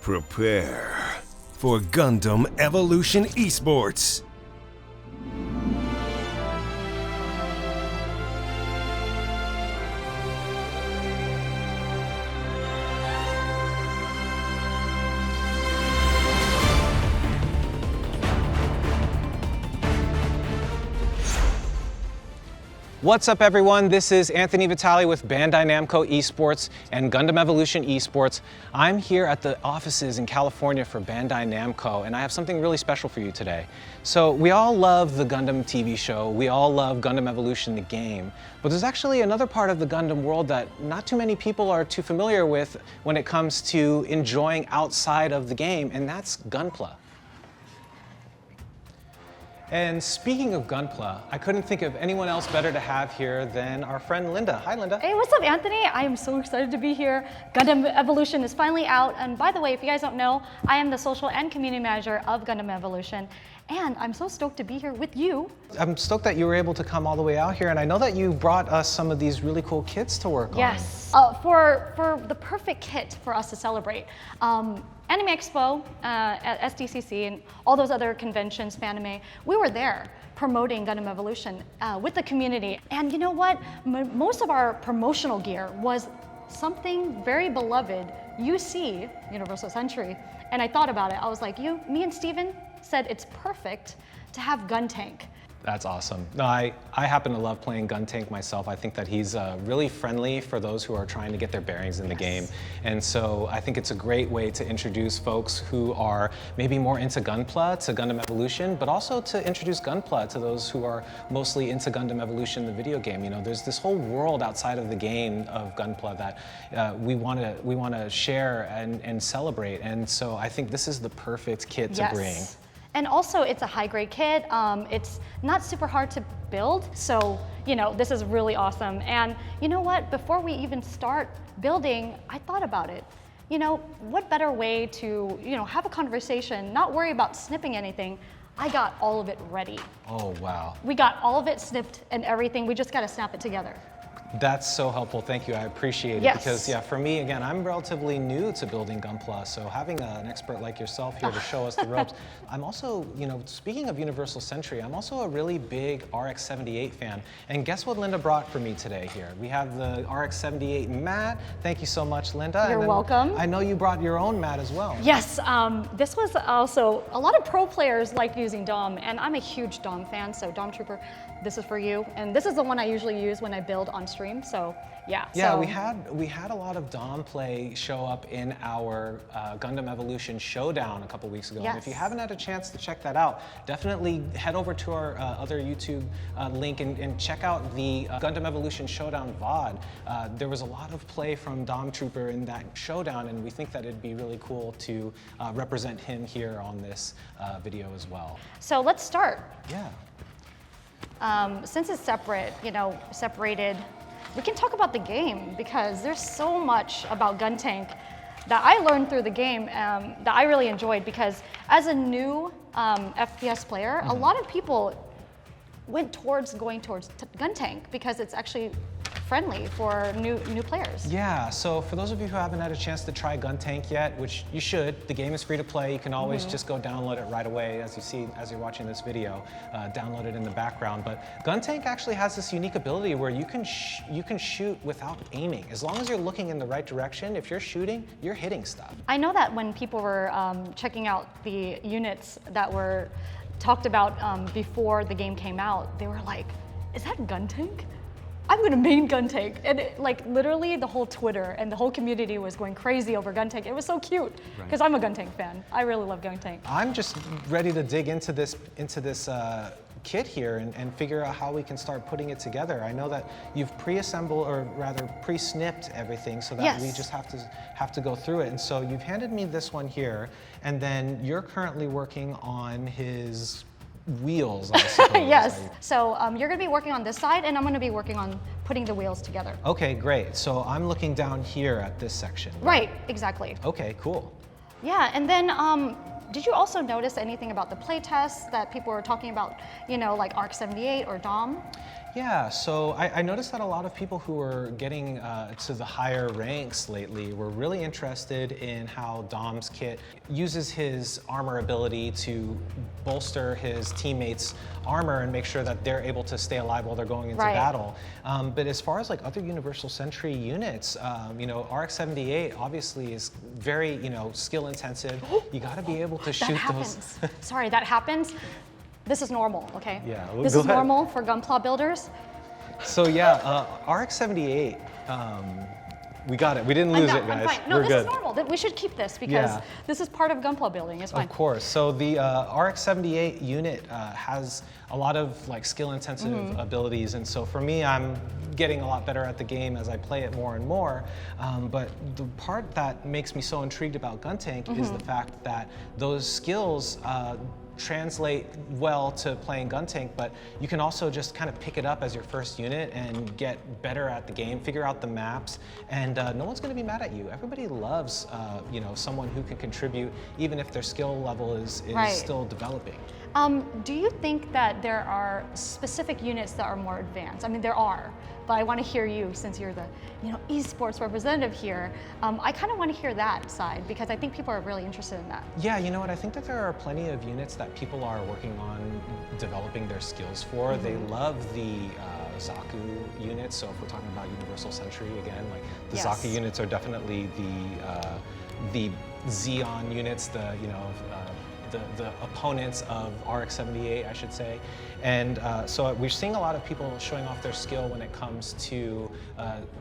Prepare for Gundam Evolution Esports. What's up, everyone? This is Anthony Vitale with Bandai Namco Esports and Gundam Evolution Esports. I'm here at the offices in California for Bandai Namco, and I have something really special for you today. So we all love the Gundam TV show, we all love Gundam Evolution, the game, but there's actually another part of the Gundam world that not too many people are too familiar with when it comes to enjoying outside of the game, and that's Gunpla. And speaking of Gunpla, I couldn't think of anyone else better to have here than our friend Linda. Hi, Linda. Hey, what's up, Anthony? I am so excited to be here. Gundam Evolution is finally out. And by the way, if you guys don't know, I am the social and community manager of Gundam Evolution. And I'm so stoked to be here with you. I'm stoked that you were able to come all the way out here. And I know that you brought us some of these really cool kits to work on. Yes, for the perfect kit for us to celebrate. Anime Expo at SDCC and all those other conventions, Fanime, we were there promoting Gundam Evolution with the community. And you know what? Most of our promotional gear was something very beloved, UC, Universal Century. And I thought about it. I was like, me and Steven said it's perfect to have Guntank. That's awesome. No, I happen to love playing Guntank myself. I think that he's really friendly for those who are trying to get their bearings in the game. And so I think it's a great way to introduce folks who are maybe more into Gunpla to Gundam Evolution, but also to introduce Gunpla to those who are mostly into Gundam Evolution, the video game. You know, there's this whole world outside of the game of Gunpla that we want to share and celebrate. And so I think this is the perfect kit to bring. And also, it's a high-grade kit. It's not super hard to build, so this is really awesome. And you know what? Before we even start building, I thought about it. What better way to have a conversation, not worry about snipping anything. I got all of it ready. Oh, wow. We got all of it snipped and everything. We just got to snap it together. That's so helpful. Thank you. I appreciate it. Yes. Because for me, again, I'm relatively new to building Gunpla, so having an expert like yourself here to show us the ropes. I'm also, speaking of Universal Century, I'm also a really big RX-78 fan. And guess what Linda brought for me today here? We have the RX-78 mat. Thank you so much, Linda. You're welcome. I know you brought your own mat as well. Yes, this was also, a lot of pro players like using DOM, and I'm a huge DOM fan, so DOM Trooper, this is for you. And this is the one I usually use when I build on stream, so yeah. Yeah, so. we had a lot of DOM play show up in our Gundam Evolution Showdown a couple weeks ago. Yes. And if you haven't had a chance to check that out, definitely head over to our other YouTube link and check out the Gundam Evolution Showdown VOD. There was a lot of play from DOM Trooper in that showdown, and we think that it'd be really cool to represent him here on this video as well. So let's start. Yeah. Since it's separated, we can talk about the game because there's so much about Guntank that I learned through the game that I really enjoyed, because as a new FPS player, a lot of people went towards going towards Guntank because it's actually friendly for new players. Yeah, so for those of you who haven't had a chance to try Guntank yet, which you should, the game is free to play. You can always just go download it right away as you're watching this video, download it in the background. But Guntank actually has this unique ability where you can shoot without aiming. As long as you're looking in the right direction, if you're shooting, you're hitting stuff. I know that when people were checking out the units that were talked about before the game came out, they were like, is that Guntank? I'm gonna main Guntank. And literally the whole Twitter and the whole community was going crazy over Guntank. It was so cute, because I'm a Guntank fan. I really love Guntank. I'm just ready to dig into this kit here and figure out how we can start putting it together. I know that you've pre-assembled, or rather pre-snipped everything, so that we just have to go through it. And so you've handed me this one here, and then you're currently working on his wheels, I suppose. Yes. So you're going to be working on this side, and I'm going to be working on putting the wheels together. Okay, great. So I'm looking down here at this section. Right, exactly. Okay, cool. Yeah, and then did you also notice anything about the play tests that people were talking about, like ARC-78 or DOM? Yeah, so I noticed that a lot of people who were getting to the higher ranks lately were really interested in how Dom's kit uses his armor ability to bolster his teammates' armor and make sure that they're able to stay alive while they're going into battle. But as far as like other Universal Sentry units, you know, RX-78 obviously is very, you know, skill intensive. You got to be able to shoot those. Sorry, that happens. This is normal, okay? Yeah, this is normal for Gunpla builders. So yeah, RX-78, we got it. We didn't lose it, guys. I'm fine. No, We're this good. is normal. We should keep this because this is part of Gunpla building. It's fine. Of course. So the RX-78 unit has a lot of like skill-intensive abilities, and so for me, I'm getting a lot better at the game as I play it more and more. But the part that makes me so intrigued about Guntank is the fact that those skills translate well to playing Guntank, but you can also just kind of pick it up as your first unit and get better at the game, figure out the maps, and no one's going to be mad at you. Everybody loves, you know, someone who can contribute, even if their skill level is still developing. Do you think that there are specific units that are more advanced? I mean, there are, but I want to hear you since you're the, you know, esports representative here. I kind of want to hear that side because I think people are really interested in that. Yeah, you know what? I think that there are plenty of units that people are working on developing their skills for. They love the Zaku units. So if we're talking about Universal Sentry again, like the Zaku units are definitely the Xeon units, the you know. The opponents of RX-78, I should say. And so we're seeing a lot of people showing off their skill when it comes to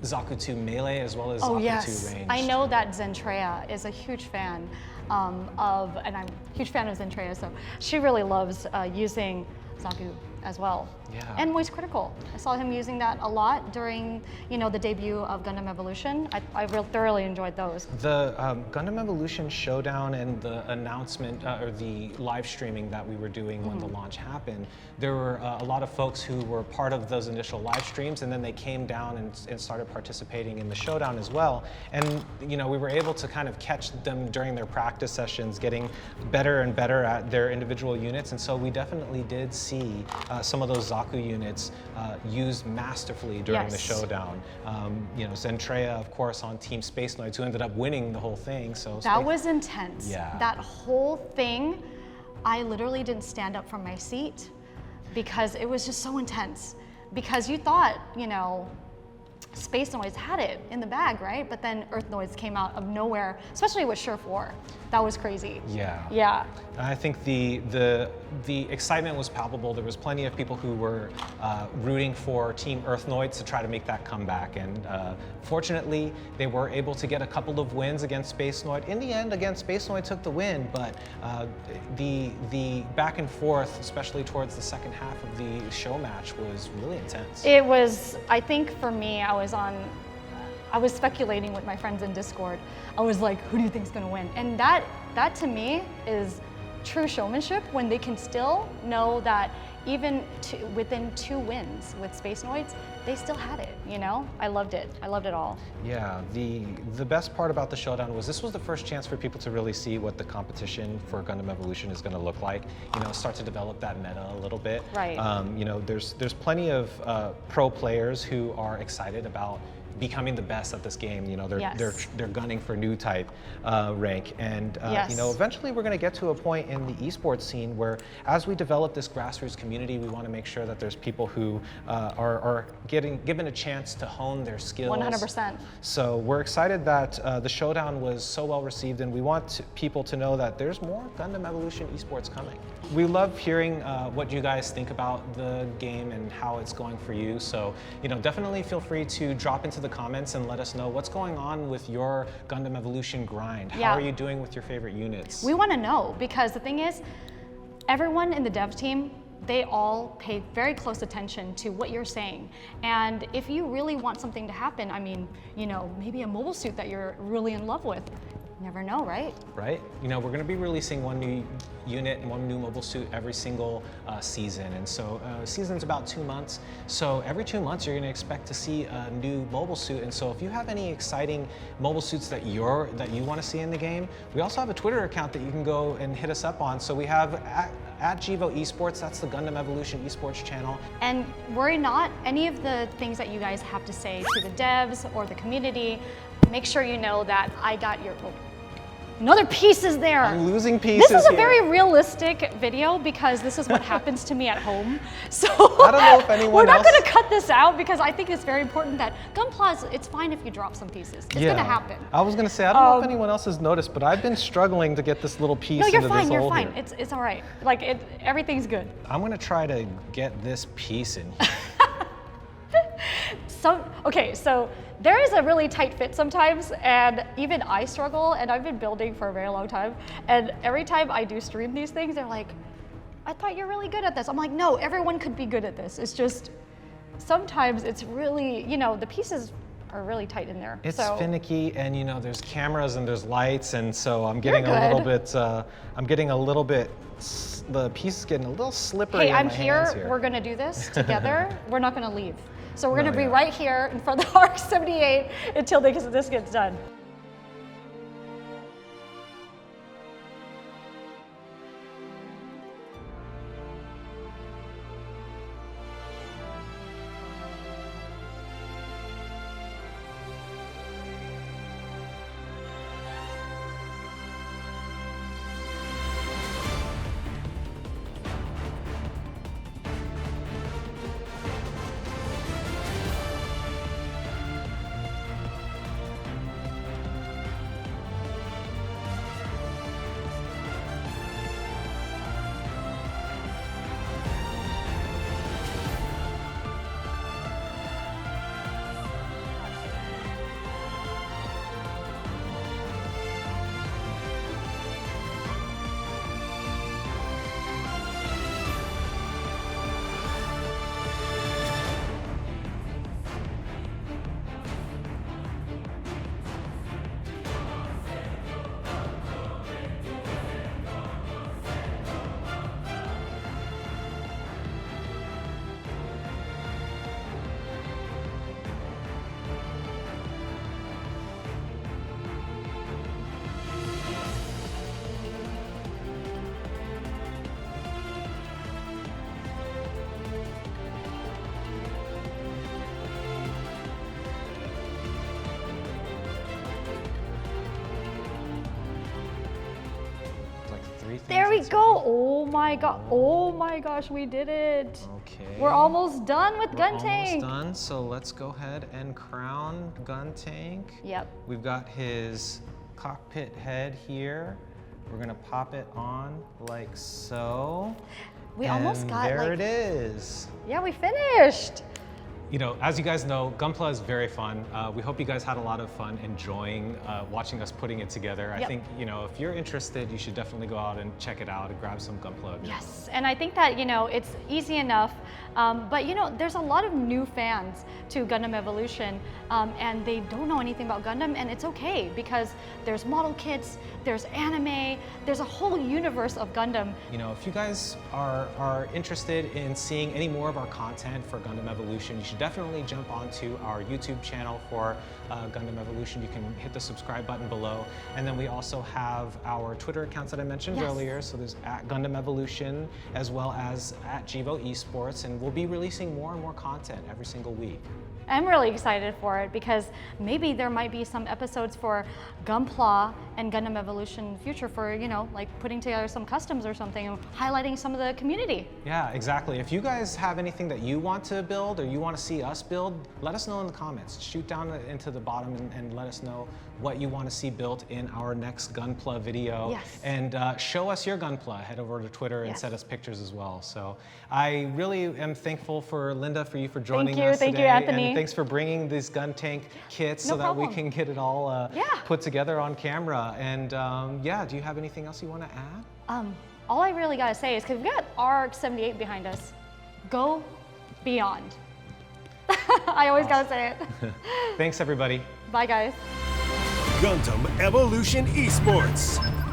Zaku 2 melee as well as Zaku 2 range. I know that Zentreya is a huge fan and I'm a huge fan of Zentreya, so she really loves using Zaku as well. Yeah. And Voice Critical. I saw him using that a lot during, you know, the debut of Gundam Evolution. I thoroughly enjoyed those. The Gundam Evolution showdown and the announcement or the live streaming that we were doing when the launch happened, there were a lot of folks who were part of those initial live streams, and then they came down and started participating in the showdown as well. And you know, we were able to kind of catch them during their practice sessions, getting better and better at their individual units. And so we definitely did see some of those Zaku units used masterfully during the showdown. You know, Zentreya, of course, on Team Space Noids, who ended up winning the whole thing. So that was intense. Yeah. That whole thing, I literally didn't stand up from my seat because it was just so intense. Because you thought, you know, Space Noids had it in the bag, right? But then Earth Noids came out of nowhere, especially with Surf War. That was crazy. Yeah. Yeah. I think the excitement was palpable. There was plenty of people who were rooting for Team Earthnoids to try to make that comeback, and fortunately, they were able to get a couple of wins against Space Noid. In the end, again, Space Noid took the win, but the back and forth, especially towards the second half of the show match, was really intense. It was. I think for me, I was speculating with my friends in Discord. I was like, who do you think is going to win? And that to me is true showmanship, when they can still know that even within 2 wins with Space Noids, they still had it, you know? I loved it. I loved it all. Yeah, the best part about the showdown was this was the first chance for people to really see what the competition for Gundam Evolution is going to look like. You know, start to develop that meta a little bit. Right. You know, there's plenty of pro players who are excited about becoming the best at this game. You know, they're gunning for new type rank, and you know, eventually we're going to get to a point in the esports scene where, as we develop this grassroots community, we want to make sure that there's people who are given a chance to hone their skills. 100%. So we're excited that the showdown was so well received, and we want people to know that there's more Gundam Evolution esports coming. We love hearing what you guys think about the game and how it's going for you. So, you know, definitely feel free to drop into the comments and let us know what's going on with your Gundam Evolution grind. How are you doing with your favorite units? We want to know, because the thing is, everyone in the dev team, they all pay very close attention to what you're saying. And if you really want something to happen, I mean, you know, maybe a mobile suit that you're really in love with, Never know, right? Right? You know, we're going to be releasing one new unit and one new mobile suit every single season. And so season's about 2 months. So every 2 months, you're going to expect to see a new mobile suit. And so if you have any exciting mobile suits that you want to see in the game, we also have a Twitter account that you can go and hit us up on. So we have at Givo Esports, that's the Gundam Evolution Esports channel. And worry not, any of the things that you guys have to say to the devs or the community, make sure you know that I got your, another piece is there. I'm losing pieces. This is a here. very realistic video because this is what happens to me at home. So I don't know if anyone we're not else... going to cut this out because I think it's very important that Gunpla, it's fine if you drop some pieces. It's going to happen. I was going to say, I don't know if anyone else has noticed, but I've been struggling to get this little piece into this hole. No, you're fine. It's all right. Like everything's good. I'm going to try to get this piece in here. Okay, so there is a really tight fit sometimes, and even I struggle, and I've been building for a very long time, and every time I do stream these things, they're like, I thought you're really good at this. I'm like, no, everyone could be good at this. It's just, sometimes it's really, you know, the pieces are really tight in there. It's finicky, and you know, there's cameras and there's lights, and so I'm getting a little bit, the piece is getting a little slippery Hey, in I'm my hands here. we're gonna do this together. We're not gonna leave. So we're gonna be right here in front of the RX-78 until this gets done. There we go. Oh my god. Oh my gosh, we did it. Okay. We're almost done with Gun Tank. Almost done. So let's go ahead and crown Gun Tank. Yep. We've got his cockpit head here. We're gonna pop it on like so. We almost got there it is. Yeah, we finished. You know, as you guys know, Gunpla is very fun. We hope you guys had a lot of fun enjoying watching us putting it together. I think, you know, if you're interested, you should definitely go out and check it out and grab some Gunpla. Yes, and I think that, you know, it's easy enough, but you know, there's a lot of new fans to Gundam Evolution, and they don't know anything about Gundam, and it's okay because there's model kits, there's anime, there's a whole universe of Gundam. You know, if you guys are interested in seeing any more of our content for Gundam Evolution, you should definitely jump onto our YouTube channel for Gundam Evolution. You can hit the subscribe button below. And then we also have our Twitter accounts that I mentioned earlier. So there's at Gundam Evolution as well as at Givo Esports. And we'll be releasing more and more content every single week. I'm really excited for it because maybe there might be some episodes for Gunpla and Gundam Evolution in the future for, you know, like putting together some customs or something and highlighting some of the community. Yeah, exactly. If you guys have anything that you want to build or you want to see us build, let us know in the comments. Shoot down into the bottom and let us know what you want to see built in our next Gunpla video. Yes. And show us your Gunpla. Head over to Twitter and send us pictures as well. So I really am thankful for Linda, for you for joining us today. Thank you, Anthony. And thanks for bringing these Gun Tank kits so that we can get it all put together on camera. And yeah, do you have anything else you want to add? All I really gotta say is, because we've got RX-78 behind us, go beyond. I always gotta say it. Thanks, everybody. Bye, guys. Gundam Evolution Esports.